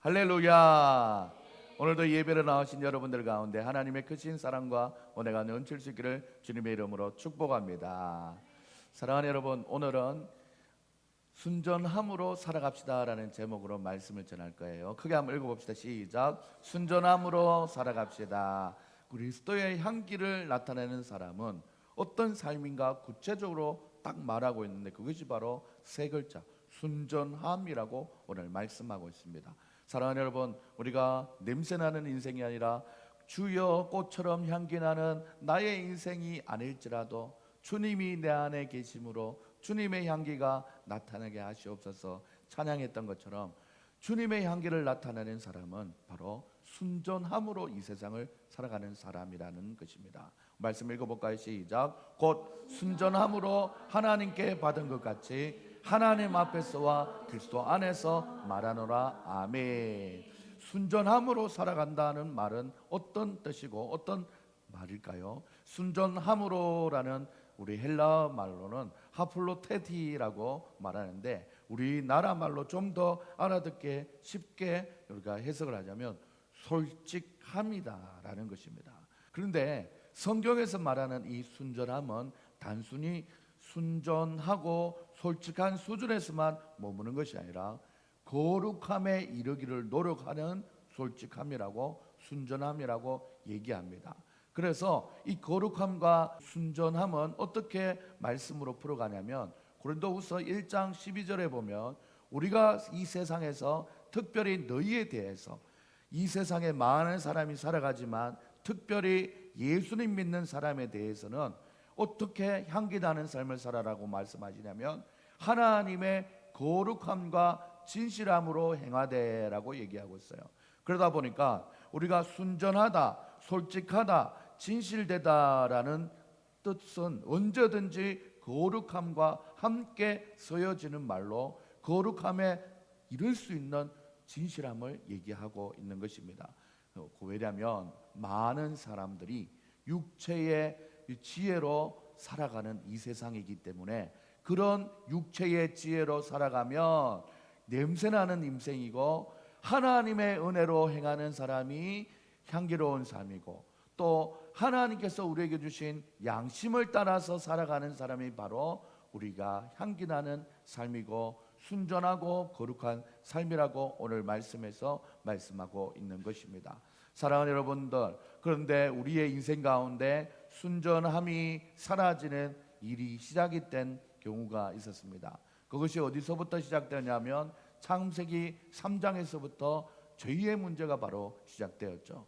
할렐루야. 오늘도 예배로 나오신 여러분들 가운데 하나님의 크신 사랑과 은혜가 넘칠 수 있기를 주님의 이름으로 축복합니다. 사랑하는 여러분, 오늘은 순전함으로 살아갑시다라는 제목으로 말씀을 전할 거예요. 크게 한번 읽어봅시다. 시작. 순전함으로 살아갑시다. 그리스도의 향기를 나타내는 사람은 어떤 삶인가 구체적으로 딱 말하고 있는데, 그것이 바로 세 글자 순전함이라고 오늘 말씀하고 있습니다. 사랑하는 여러분, 우리가 냄새나는 인생이 아니라 주여 꽃처럼 향기나는 나의 인생이 아닐지라도 주님이 내 안에 계심으로 주님의 향기가 나타나게 하시옵소서 찬양했던 것처럼, 주님의 향기를 나타내는 사람은 바로 순전함으로 이 세상을 살아가는 사람이라는 것입니다. 말씀 읽어볼까요? 시작. 곧 순전함으로 하나님께 받은 것 같이 하나님 앞에서와 그리스도 안에서 말하노라. 아멘. 순전함으로 살아간다는 말은 어떤 뜻이고 어떤 말일까요? 순전함으로라는 우리 헬라어 말로는 하플로테티라고 말하는데, 우리나라 말로 좀 더 알아듣게 쉽게 우리가 해석을 하자면 솔직함이다라는 것입니다. 그런데 성경에서 말하는 이 순전함은 단순히 순전하고 솔직한 수준에서만 머무는 것이 아니라 거룩함에 이르기를 노력하는 솔직함이라고, 순전함이라고 얘기합니다. 그래서 이 거룩함과 순전함은 어떻게 말씀으로 풀어가냐면, 고린도후서 1장 12절에 보면 우리가 이 세상에서 특별히 너희에 대해서, 이 세상에 많은 사람이 살아가지만 특별히 예수님 믿는 사람에 대해서는 어떻게 향기나는 삶을 살아라고 말씀하시냐면 하나님의 거룩함과 진실함으로 행하되라고 얘기하고 있어요. 그러다 보니까 우리가 순전하다, 솔직하다, 진실되다라는 뜻은 언제든지 거룩함과 함께 쓰여지는 말로 거룩함에 이를 수 있는 진실함을 얘기하고 있는 것입니다. 왜냐하면 많은 사람들이 육체의 지혜로 살아가는 이 세상이기 때문에, 그런 육체의 지혜로 살아가면 냄새나는 인생이고, 하나님의 은혜로 행하는 사람이 향기로운 삶이고, 또 하나님께서 우리에게 주신 양심을 따라서 살아가는 사람이 바로 우리가 향기나는 삶이고 순전하고 거룩한 삶이라고 오늘 말씀에서 말씀하고 있는 것입니다. 사랑하는 여러분들, 그런데 우리의 인생 가운데 순전함이 사라지는 일이 시작이 된 경우가 있었습니다. 그것이 어디서부터 시작되냐면 창세기 3장에서부터 죄의 문제가 바로 시작되었죠.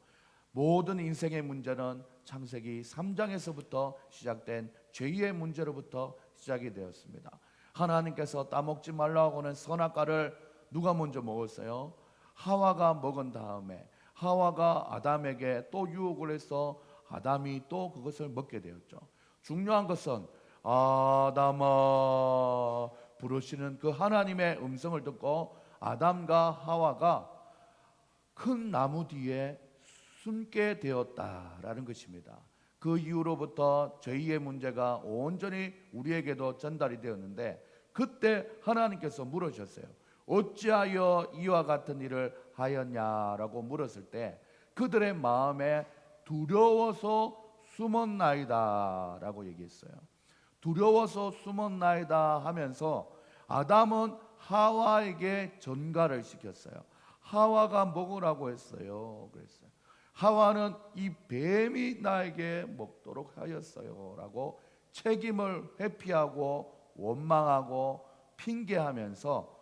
모든 인생의 문제는 창세기 3장에서부터 시작된 죄의 문제로부터 시작이 되었습니다. 하나님께서 따먹지 말라고 하는 선악과를 누가 먼저 먹었어요? 하와가 먹은 다음에 하와가 아담에게 또 유혹을 해서 아담이 또 그것을 먹게 되었죠. 중요한 것은 아담아 부르시는 그 하나님의 음성을 듣고 아담과 하와가 큰 나무 뒤에 숨게 되었다라는 것입니다. 그 이후로부터 죄의 문제가 온전히 우리에게도 전달이 되었는데, 그때 하나님께서 물으셨어요. 어찌하여 이와 같은 일을 하였냐라고 물었을 때 그들의 마음에 두려워서 숨었나이다 라고 얘기했어요. 두려워서 숨었나이다 하면서 아담은 하와에게 전가를 시켰어요. 하와가 먹으라고 했어요. 그랬어요. 하와는 이 뱀이 나에게 먹도록 하였어요 라고 책임을 회피하고 원망하고 핑계하면서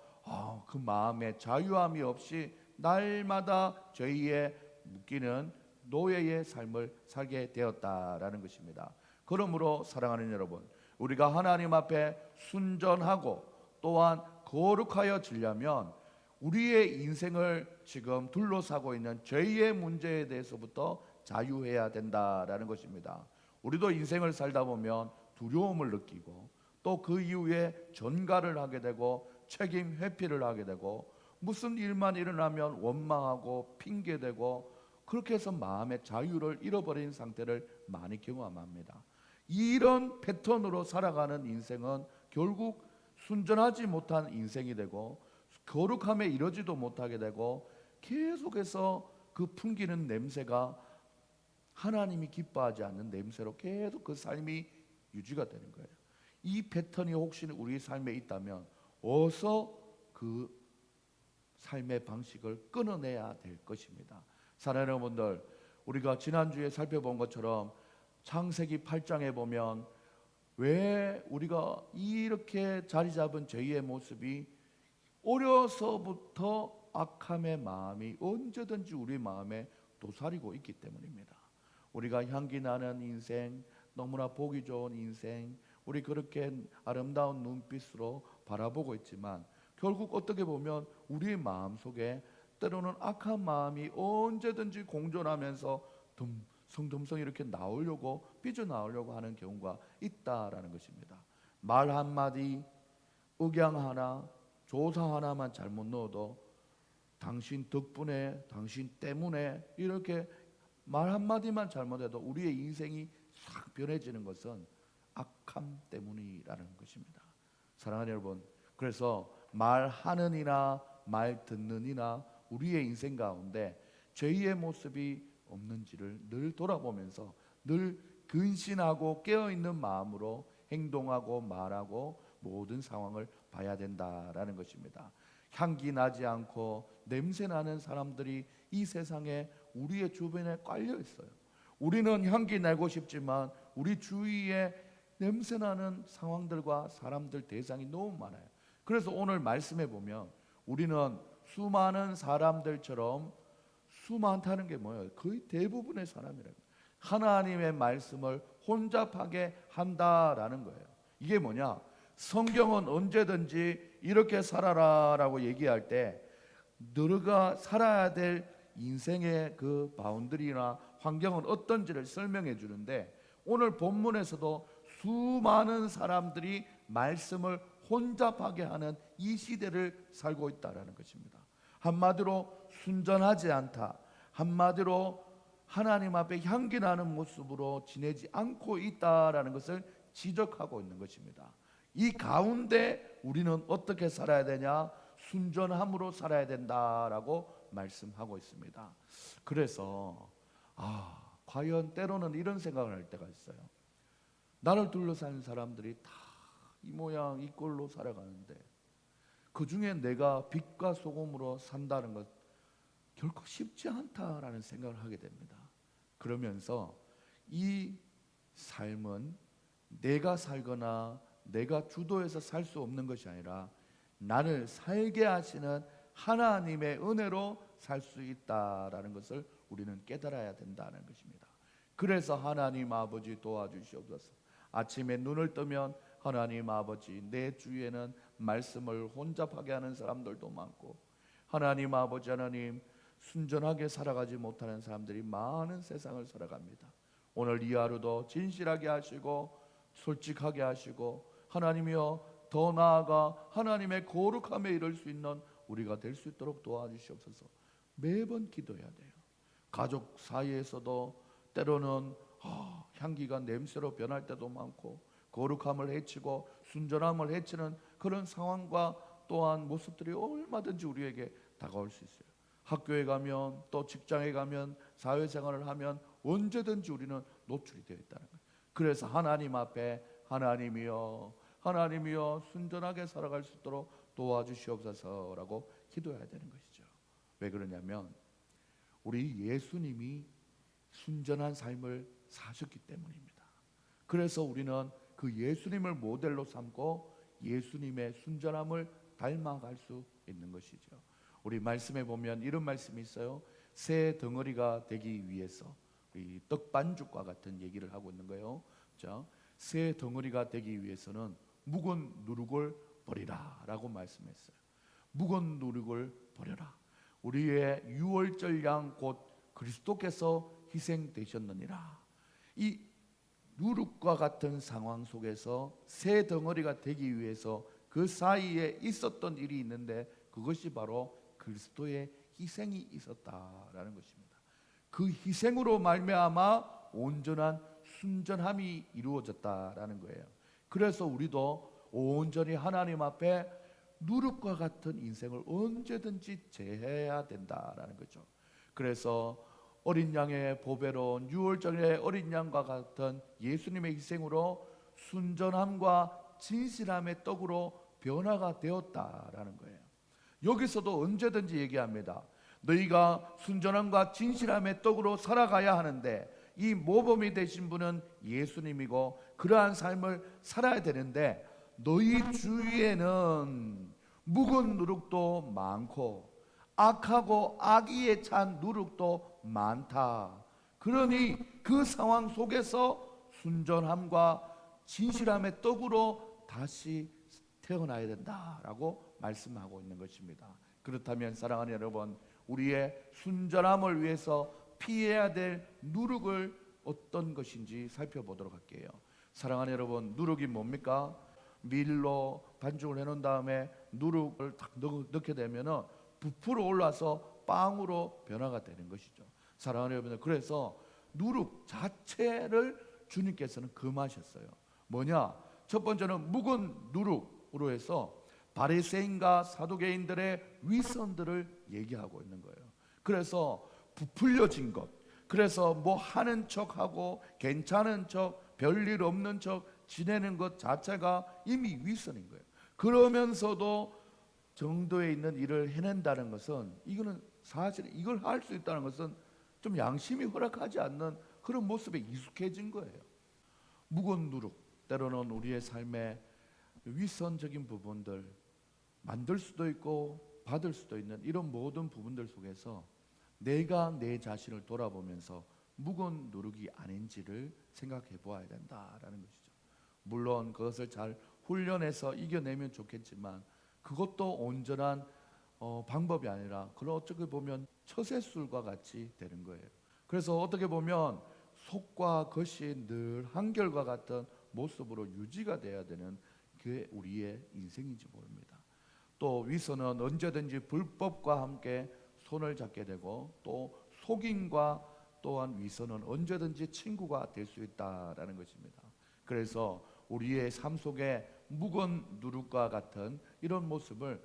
그 마음에 자유함이 없이 날마다 죄에 묶이는 노예의 삶을 살게 되었다라는 것입니다. 그러므로 사랑하는 여러분, 우리가 하나님 앞에 순전하고 또한 거룩하여 지려면 우리의 인생을 지금 둘러싸고 있는 죄의 문제에 대해서부터 자유해야 된다라는 것입니다. 우리도 인생을 살다 보면 두려움을 느끼고 또 그 이후에 전가를 하게 되고 책임 회피를 하게 되고, 무슨 일만 일어나면 원망하고 핑계대고, 그렇게 해서 마음의 자유를 잃어버린 상태를 많이 경험합니다. 이런 패턴으로 살아가는 인생은 결국 순전하지 못한 인생이 되고 거룩함에 이르지도 못하게 되고 계속해서 그 풍기는 냄새가 하나님이 기뻐하지 않는 냄새로 계속 그 삶이 유지가 되는 거예요. 이 패턴이 혹시 우리 삶에 있다면 어서 그 삶의 방식을 끊어내야 될 것입니다. 사랑하는 여러분들, 우리가 지난주에 살펴본 것처럼 창세기 8장에 보면 왜 우리가 이렇게 자리 잡은 죄의 모습이 어려서부터 악함의 마음이 언제든지 우리 마음에 도사리고 있기 때문입니다. 우리가 향기 나는 인생, 너무나 보기 좋은 인생, 우리 그렇게 아름다운 눈빛으로 바라보고 있지만 결국 어떻게 보면 우리의 마음속에 때로는 악한 마음이 언제든지 공존하면서 듬성듬성 이렇게 나오려고 삐져나오려고 하는 경우가 있다라는 것입니다. 말 한마디, 억양 하나, 조사 하나만 잘못 넣어도 당신 덕분에, 당신 때문에 이렇게 말 한마디만 잘못해도 우리의 인생이 싹 변해지는 것은 악함 때문이라는 것입니다. 사랑하는 여러분, 그래서 말하는 이나 말 듣는 이나 우리의 인생 가운데 죄의 모습이 없는지를 늘 돌아보면서 늘 근신하고 깨어있는 마음으로 행동하고 말하고 모든 상황을 봐야 된다라는 것입니다. 향기 나지 않고 냄새 나는 사람들이 이 세상에 우리의 주변에 깔려 있어요. 우리는 향기 내고 싶지만 우리 주위에 냄새 나는 상황들과 사람들 대상이 너무 많아요. 그래서 오늘 말씀해 보면 우리는 수많은 사람들처럼 수많다는 게 뭐예요? 거의 대부분의 사람이라고. 하나님의 말씀을 혼잡하게 한다라는 거예요. 이게 뭐냐? 성경은 언제든지 이렇게 살아라라고 얘기할 때 너가 살아야 될 인생의 그 바운더리나 환경은 어떤지를 설명해 주는데 오늘 본문에서도 수많은 사람들이 말씀을 혼잡하게 하는 이 시대를 살고 있다라는 것입니다. 한마디로 순전하지 않다, 한마디로 하나님 앞에 향기 나는 모습으로 지내지 않고 있다라는 것을 지적하고 있는 것입니다. 이 가운데 우리는 어떻게 살아야 되냐? 순전함으로 살아야 된다라고 말씀하고 있습니다. 그래서 과연 때로는 이런 생각을 할 때가 있어요. 나를 둘러싼 사람들이 다 이 모양 이 꼴로 살아가는데 그 중에 내가 빛과 소금으로 산다는 것 결코 쉽지 않다라는 생각을 하게 됩니다. 그러면서 이 삶은 내가 살거나 내가 주도해서 살 수 없는 것이 아니라 나를 살게 하시는 하나님의 은혜로 살 수 있다라는 것을 우리는 깨달아야 된다는 것입니다. 그래서 하나님 아버지 도와주시옵소서. 아침에 눈을 뜨면 하나님 아버지, 내 주위에는 말씀을 혼잡하게 하는 사람들도 많고 하나님 아버지 하나님, 순전하게 살아가지 못하는 사람들이 많은 세상을 살아갑니다. 오늘 이 하루도 진실하게 하시고 솔직하게 하시고 하나님이여 더 나아가 하나님의 거룩함에 이를 수 있는 우리가 될 수 있도록 도와주시옵소서. 매번 기도해야 돼요. 가족 사이에서도 때로는 향기가 냄새로 변할 때도 많고 거룩함을 해치고 순전함을 해치는 그런 상황과 또한 모습들이 얼마든지 우리에게 다가올 수 있어요. 학교에 가면 또 직장에 가면 사회생활을 하면 언제든지 우리는 노출이 되어 있다는 거예요. 그래서 하나님 앞에 하나님이여 순전하게 살아갈 수 있도록 도와주시옵소서라고 기도해야 되는 것이죠. 왜 그러냐면 우리 예수님이 순전한 삶을 사셨기 때문입니다. 그래서 우리는 그 예수님을 모델로 삼고 예수님의 순전함을 닮아갈 수 있는 것이죠. 우리 말씀에 보면 이런 말씀이 있어요. 새 덩어리가 되기 위해서, 이 떡반죽과 같은 얘기를 하고 있는 거예요. 자, 새 덩어리가 되기 위해서는 묵은 누룩을 버리라 라고 말씀했어요. 묵은 누룩을 버려라. 우리의 유월절 양 곧 그리스도께서 희생되셨느니라. 이 누룩과 같은 상황 속에서 새 덩어리가 되기 위해서 그 사이에 있었던 일이 있는데 그것이 바로 그리스도의 희생이 있었다라는 것입니다. 그 희생으로 말미암아 온전한 순전함이 이루어졌다라는 거예요. 그래서 우리도 온전히 하나님 앞에 누룩과 같은 인생을 언제든지 제해야 된다라는 거죠. 그래서 어린 양의 보배로운 유월절의 어린 양과 같은 예수님의 희생으로 순전함과 진실함의 떡으로 변화가 되었다라는 거예요. 여기서도 언제든지 얘기합니다. 너희가 순전함과 진실함의 떡으로 살아가야 하는데 이 모범이 되신 분은 예수님이고 그러한 삶을 살아야 되는데 너희 주위에는 묵은 누룩도 많고 악하고 악의에 찬 누룩도 많다. 그러니 그 상황 속에서 순전함과 진실함의 떡으로 다시 태어나야 된다라고 말씀하고 있는 것입니다. 그렇다면 사랑하는 여러분, 우리의 순전함을 위해서 피해야 될 누룩을 어떤 것인지 살펴보도록 할게요. 사랑하는 여러분, 누룩이 뭡니까? 밀로 반죽을 해놓은 다음에 누룩을 딱 넣게 되면은 부풀어 올라서 빵으로 변화가 되는 것이죠. 사랑하는 여러분들, 그래서 누룩 자체를 주님께서는 금하셨어요. 뭐냐? 첫 번째는 묵은 누룩으로 해서 바리새인과 사두개인들의 위선들을 얘기하고 있는 거예요. 그래서 부풀려진 것, 그래서 뭐 하는 척하고 괜찮은 척, 별일 없는 척 지내는 것 자체가 이미 위선인 거예요. 그러면서도 정도에 있는 일을 해낸다는 것은, 이거는 사실 이걸 할 수 있다는 것은 좀 양심이 허락하지 않는 그런 모습에 익숙해진 거예요. 묵은 누룩, 때로는 우리의 삶에 위선적인 부분들, 만들 수도 있고 받을 수도 있는 이런 모든 부분들 속에서 내가 내 자신을 돌아보면서 묵은 누룩이 아닌지를 생각해 보아야 된다라는 것이죠. 물론 그것을 잘 훈련해서 이겨내면 좋겠지만 그것도 온전한 방법이 아니라, 그런 어떻게 보면 처세술과 같이 되는 거예요. 그래서 어떻게 보면 속과 겉이 늘 한결과 같은 모습으로 유지가 돼야 되는 그게 우리의 인생인지 모릅니다. 또 위선은 언제든지 불법과 함께 손을 잡게 되고, 또 속임과 또한 위선은 언제든지 친구가 될 수 있다라는 것입니다. 그래서 우리의 삶 속에 묵은 누룩과 같은 이런 모습을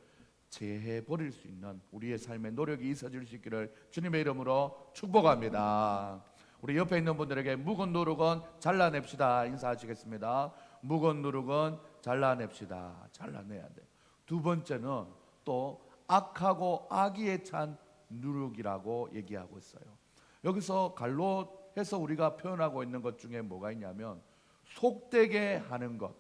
제해 버릴 수 있는 우리의 삶의 노력이 있어질 수 있기를 주님의 이름으로 축복합니다. 우리 옆에 있는 분들에게 묵은 누룩은 잘라냅시다 인사하시겠습니다. 묵은 누룩은 잘라냅시다. 잘라내야 돼요. 두 번째는 또 악하고 악의에 찬 누룩이라고 얘기하고 있어요. 여기서 갈로 해서 우리가 표현하고 있는 것 중에 뭐가 있냐면 속되게 하는 것.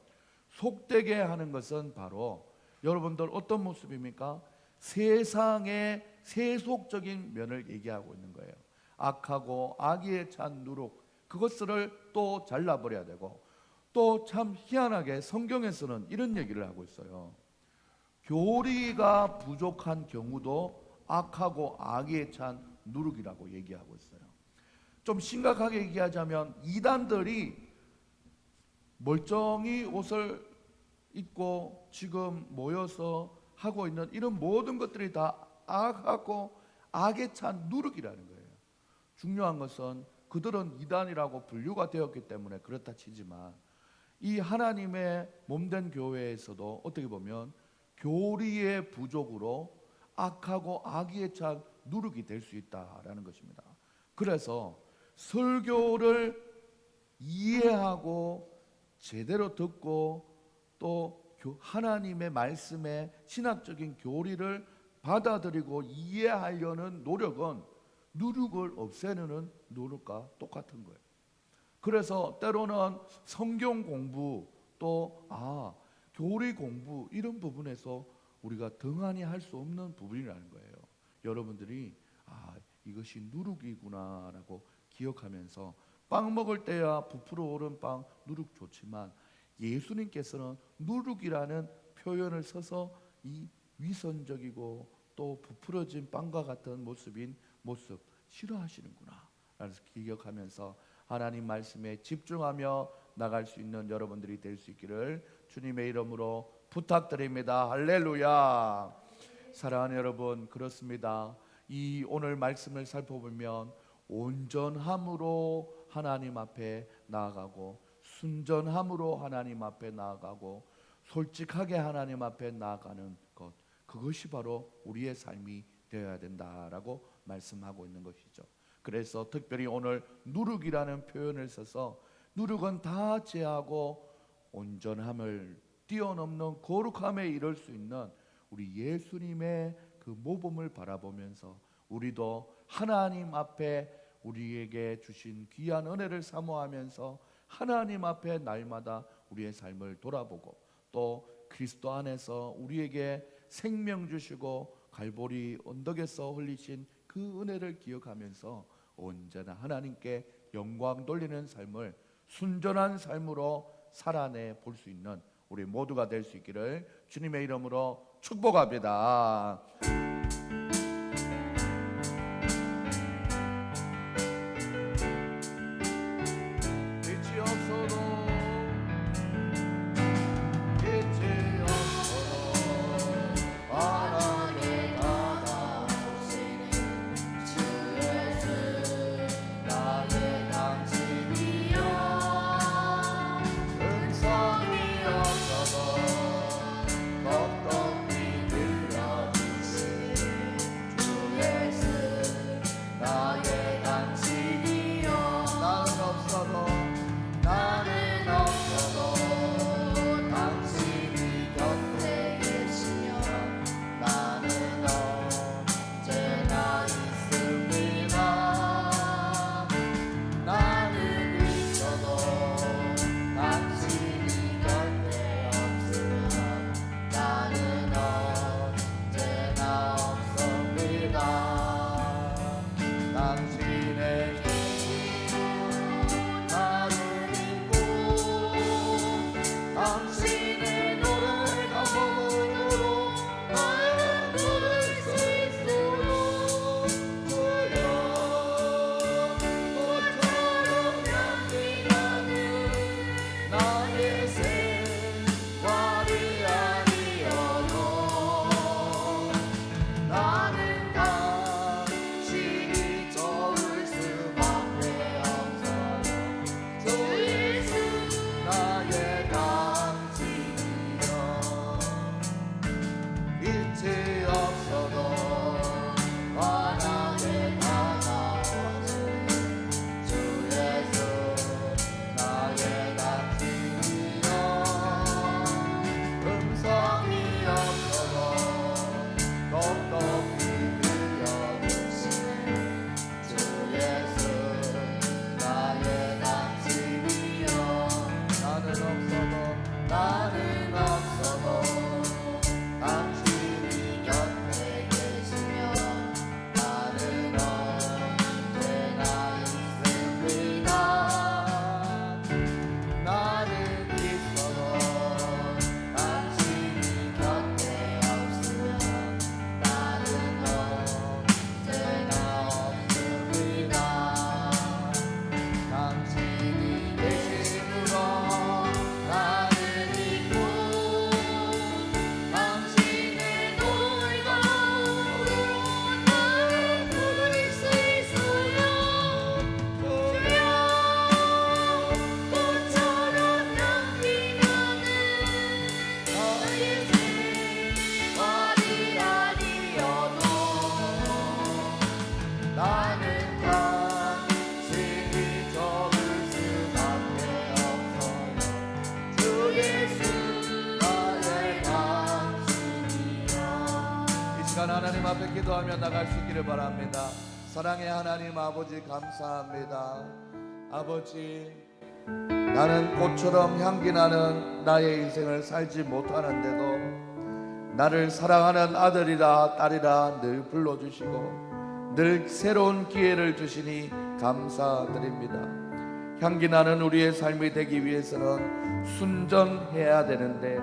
속되게 하는 것은 바로 여러분들 어떤 모습입니까? 세상의 세속적인 면을 얘기하고 있는 거예요. 악하고 악의에 찬 누룩, 그것을 또 잘라버려야 되고, 또 참 희한하게 성경에서는 이런 얘기를 하고 있어요. 교리가 부족한 경우도 악하고 악의에 찬 누룩이라고 얘기하고 있어요. 좀 심각하게 얘기하자면 이단들이 멀쩡히 옷을 입고 지금 모여서 하고 있는 이런 모든 것들이 다 악하고 악에 찬 누룩이라는 거예요. 중요한 것은 그들은 이단이라고 분류가 되었기 때문에 그렇다 치지만, 이 하나님의 몸된 교회에서도 어떻게 보면 교리의 부족으로 악하고 악의에 찬 누룩이 될 수 있다라는 것입니다. 그래서 설교를 이해하고 제대로 듣고 또 하나님의 말씀의 신학적인 교리를 받아들이고 이해하려는 노력은 누룩을 없애는 노력과 똑같은 거예요. 그래서 때로는 성경 공부 또 교리 공부 이런 부분에서 우리가 등한히 할 수 없는 부분이라는 거예요. 여러분들이 이것이 누룩이구나라고 기억하면서 빵 먹을 때야 부풀어 오른 빵 누룩 좋지만, 예수님께서는 누룩이라는 표현을 써서 이 위선적이고 또 부풀어진 빵과 같은 모습 싫어하시는구나 라는 기억하면서 하나님 말씀에 집중하며 나갈 수 있는 여러분들이 될 수 있기를 주님의 이름으로 부탁드립니다. 할렐루야. 사랑하는 여러분, 그렇습니다. 이 오늘 말씀을 살펴보면 온전함으로 하나님 앞에 나아가고, 순전함으로 하나님 앞에 나아가고, 솔직하게 하나님 앞에 나아가는 것, 그것이 바로 우리의 삶이 되어야 된다라고 말씀하고 있는 것이죠. 그래서 특별히 오늘 누룩이라는 표현을 써서 누룩은 다 제하고 온전함을 뛰어넘는 거룩함에 이를 수 있는 우리 예수님의 그 모범을 바라보면서 우리도 하나님 앞에 우리에게 주신 귀한 은혜를 사모하면서 하나님 앞에 날마다 우리의 삶을 돌아보고 또 그리스도 안에서 우리에게 생명 주시고 갈보리 언덕에서 흘리신 그 은혜를 기억하면서 언제나 하나님께 영광 돌리는 삶을 순전한 삶으로 살아내 볼 수 있는 우리 모두가 될 수 있기를 주님의 이름으로 축복합니다. 빛이 없어도 바람에 다가오시는 주 예수 나의 당신이여 음성이 없어도 똑똑히 들려주시는 주 예수 나의 당신이여 나는 없어도 당신이 곁에 계시며 나는 언제나 있습니다. 나는 있어도 당신이 곁에 없으면 나는 언제나 없습니다. 당신의 나를 믿고 당신의 노를 감동으로 나의 부를 수 있도록 주여 꽃처럼 향기 나는 나의 생활이 아니어도 나는 당신이 좋을 수밖에 없어요. 주 예수 나의 당신이여 빛이 없어도 환하게 다가오는 주 예수 나의 당신이여 음성이 없어도 똑똑히 들려주시는 주 예수 나의 당신이여 나는 없어도 당신이 곁에 계시며 나는 언제나 있습니다. 나는 있어도 당신이 곁에 없으면 나는 언제나 없습니다. 당신이 계심으로 나는 있고 당신의 놀감으로 나를 부를 수 있어요. 주여 꽃처럼 향기 나는 나의 생활이 아니어도 나는 당신이 좋을 수밖에 없어요. 주 예수 나의 당신이여 이 시간 하나님 앞에 기도하며 나갈 수 있기를 바랍니다. 사랑의 하나님 아버지 감사합니다. 아버지 나는 꽃처럼 향기 나는 나의 인생을 살지 못하는데도 나를 사랑하는 아들이라 딸이라 늘 불러주시고 늘 새로운 기회를 주시니 감사드립니다. 향기 나는 우리의 삶이 되기 위해서는 순전해야 되는데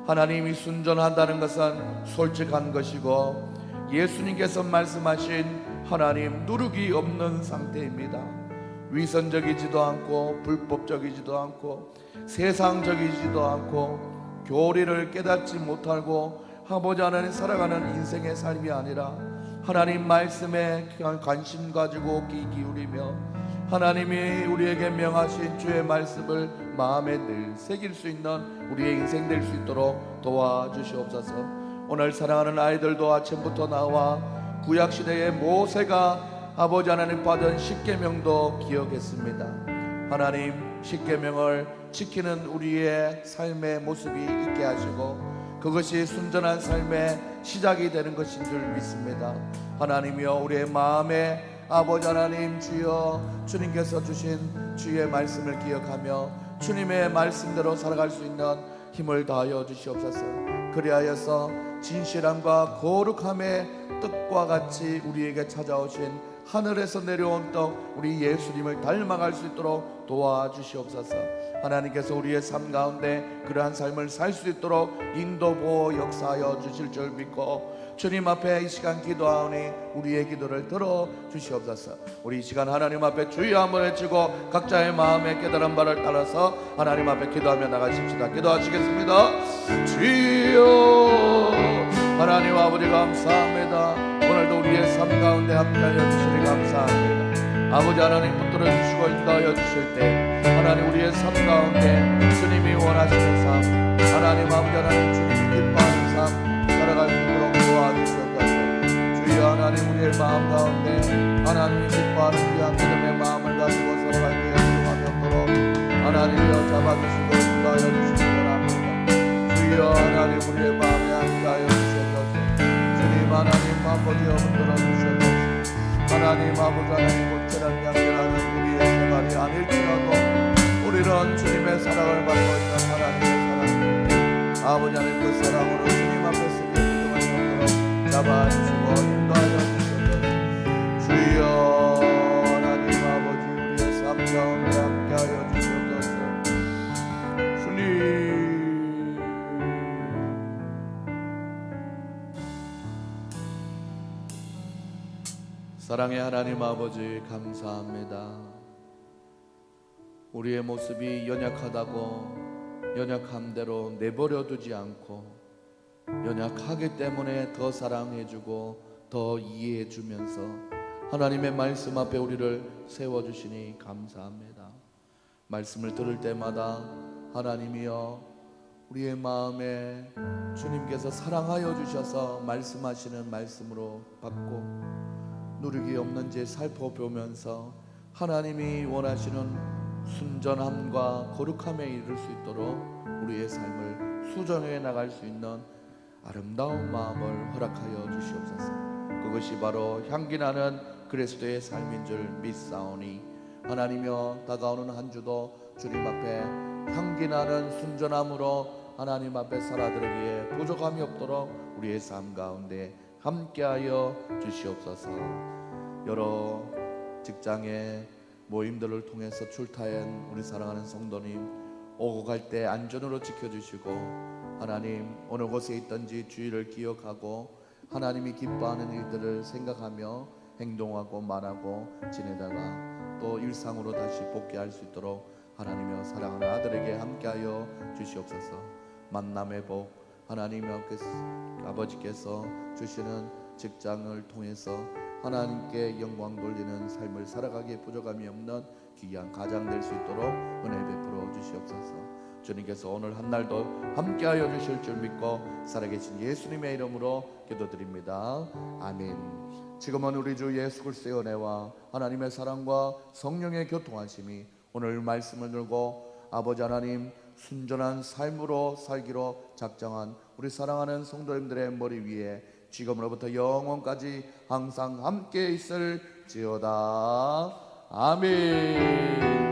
하나님이 순전한다는 것은 솔직한 것이고 예수님께서 말씀하신 하나님 누룩이 없는 상태입니다. 위선적이지도 않고 불법적이지도 않고 세상적이지도 않고 교리를 깨닫지 못하고 하고자 하는 살아가는 인생의 삶이 아니라 하나님 말씀에 관심 가지고 귀 기울이며 하나님이 우리에게 명하신 주의 말씀을 마음에 늘 새길 수 있는 우리의 인생 될 수 있도록 도와주시옵소서. 오늘 사랑하는 아이들도 아침부터 나와 구약시대의 모세가 아버지 하나님 받은 십계명도 기억했습니다. 하나님, 십계명을 지키는 우리의 삶의 모습이 있게 하시고 그것이 순전한 삶의 시작이 되는 것인 줄 믿습니다. 하나님이여, 우리의 마음에 아버지 하나님 주여 주님께서 주신 주의 말씀을 기억하며 주님의 말씀대로 살아갈 수 있는 힘을 다하여 주시옵소서. 그리하여서 진실함과 거룩함의 뜻과 같이 우리에게 찾아오신 하늘에서 내려온 떡 우리 예수님을 닮아갈 수 있도록 도와주시옵소서. 하나님께서 우리의 삶 가운데 그러한 삶을 살 수 있도록 인도 보호 역사하여 주실 줄 믿고 주님 앞에 이 시간 기도하오니 우리의 기도를 들어 주시옵소서. 우리 이 시간 하나님 앞에 주여 한번 외치고 각자의 마음의 깨달은 바를 따라서 하나님 앞에 기도하며 나가십시다. 기도하시겠습니다. 주여, 하나님 아버지 감사합니다. 오늘도 우리의 삶 가운데 함께하여 주시니 감사합니다. 아버지 하나님 붙들어 주시고 인도하여 주실 때 하나님 우리의 삶 가운데 주님이 원하시는 삶, 하나님 아버지 하나님 주님이 기뻐하는 삶 살아갈 수 있도록 도와주시옵소서. 주여, 하나님 우리의 마음 가운데 하나님이 기뻐하는 귀한 믿음의 마음을 가지고 살아가기에 기도하도록 하나님이여 잡아주시고 인도하여 주시기 원합니다. 주여, 하나님 우리의 마음에 함께하여 주시옵소서. 주님 하나님 아버지여 붙들어 주시옵소서. 하나님 아버지 하나님 고체를 향하는 우리의 생활이 아닐지라도 우리는 주님의 사랑을 받고 있는 하나님의 사랑, 아버지 하나님 그 사랑으로 주님 앞에 쓰게 기도할 수 있도록 잡아주시고 인도하여 주시옵소서. 주여, 하나님 아버지 우리의 삶 가운데 함께하여 주시옵소서. 주님, 사랑의 하나님 아버지 감사합니다. 우리의 모습이 연약하다고 연약함대로 내버려 두지 않고 연약하기 때문에 더 사랑해주고 더 이해해주면서 하나님의 말씀 앞에 우리를 세워주시니 감사합니다. 말씀을 들을 때마다 하나님이여 우리의 마음에 주님께서 사랑하여 주셔서 말씀하시는 말씀으로 받고 누룩이 없는지 살펴보면서 하나님이 원하시는 순전함과 거룩함에 이를 수 있도록 우리의 삶을 수정해 나갈 수 있는 아름다운 마음을 허락하여 주시옵소서. 그것이 바로 향기나는 그리스도의 삶인 줄 믿사오니 하나님이여 다가오는 한 주도 주님 앞에 향기나는 순전함으로 하나님 앞에 살아들기에 부족함이 없도록 우리의 삶 가운데 함께하여 주시옵소서. 여러 직장의 모임들을 통해서 출타한 우리 사랑하는 성도님 오고 갈 때 안전으로 지켜주시고 하나님 어느 곳에 있든지 주의를 기억하고 하나님이 기뻐하는 일들을 생각하며 행동하고 말하고 지내다가 또 일상으로 다시 복귀할 수 있도록 하나님이여 사랑하는 아들에게 함께하여 주시옵소서. 만남의 복 하나님 아버지께서 주시는 직장을 통해서 하나님께 영광 돌리는 삶을 살아가기에 부족함이 없는 귀한 가장 될 수 있도록 은혜 베풀어 주시옵소서. 주님께서 오늘 한 날도 함께하여 주실 줄 믿고 살아계신 예수님의 이름으로 기도드립니다. 아멘. 지금은 우리 주 예수 그리스도의 은혜와 하나님의 사랑과 성령의 교통하심이 오늘 말씀을 들고 아버지 하나님 순전한 삶으로 살기로 작정한 우리 사랑하는 성도님들의 머리 위에 지금으로부터 영원까지 항상 함께 있을지어다. 아멘.